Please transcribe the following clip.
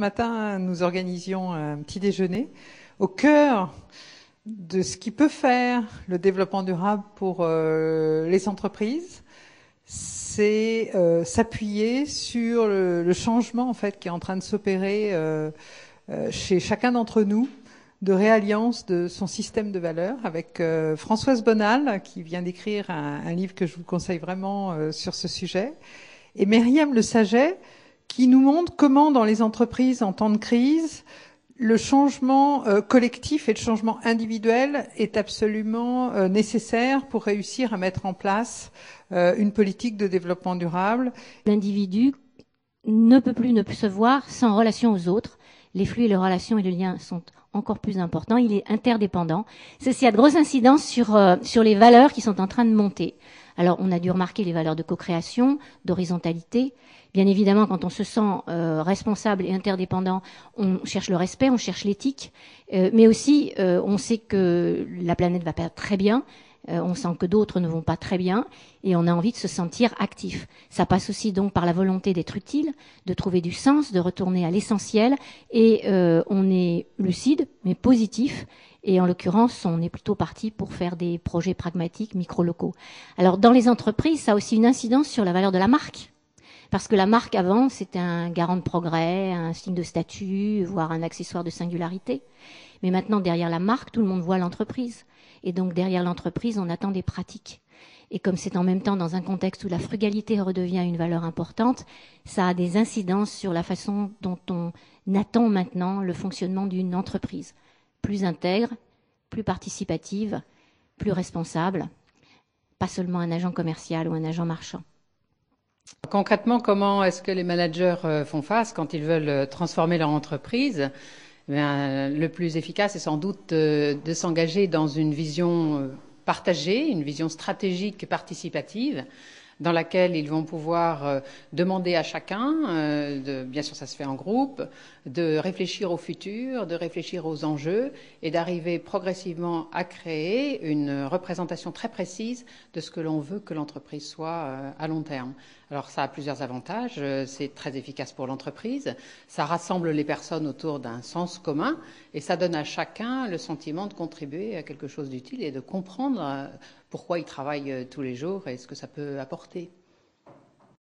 matin, nous organisions un petit déjeuner au cœur de ce qui peut faire le développement durable pour les entreprises. C'est s'appuyer sur le changement en fait qui est en train de s'opérer chez chacun d'entre nous, de réalliance de son système de valeurs, avec Françoise Bonal qui vient d'écrire un livre que je vous conseille vraiment sur ce sujet, et Myriam Le Saget qui nous montre comment dans les entreprises en temps de crise, le changement collectif et le changement individuel est absolument nécessaire pour réussir à mettre en place une politique de développement durable. L'individu ne peut plus se voir sans relation aux autres. Les flux et les relations et les liens sont encore plus importants. Il est interdépendant. Ceci a de grosses incidences sur les valeurs qui sont en train de monter. Alors, on a dû remarquer les valeurs de co-création, d'horizontalité. Bien évidemment, quand on se sent responsable et interdépendant, on cherche le respect, on cherche l'éthique, mais aussi on sait que la planète va pas très bien, on sent que d'autres ne vont pas très bien, et on a envie de se sentir actif. Ça passe aussi donc par la volonté d'être utile, de trouver du sens, de retourner à l'essentiel, et on est lucide, mais positif. Et en l'occurrence, on est plutôt parti pour faire des projets pragmatiques, micro-locaux. Alors, dans les entreprises, ça a aussi une incidence sur la valeur de la marque. Parce que la marque, avant, c'était un garant de progrès, un signe de statut, voire un accessoire de singularité. Mais maintenant, derrière la marque, tout le monde voit l'entreprise. Et donc, derrière l'entreprise, on attend des pratiques. Et comme c'est en même temps dans un contexte où la frugalité redevient une valeur importante, ça a des incidences sur la façon dont on attend maintenant le fonctionnement d'une entreprise. Plus intègre, plus participative, plus responsable, pas seulement un agent commercial ou un agent marchand. Concrètement, comment est-ce que les managers font face quand ils veulent transformer leur entreprise? Le plus efficace est sans doute de s'engager dans une vision partagée, une vision stratégique participative, dans laquelle ils vont pouvoir demander à chacun, bien sûr ça se fait en groupe, de réfléchir au futur, de réfléchir aux enjeux et d'arriver progressivement à créer une représentation très précise de ce que l'on veut que l'entreprise soit à long terme. Alors ça a plusieurs avantages, c'est très efficace pour l'entreprise, ça rassemble les personnes autour d'un sens commun et ça donne à chacun le sentiment de contribuer à quelque chose d'utile et de comprendre pourquoi il travaille tous les jours et ce que ça peut apporter.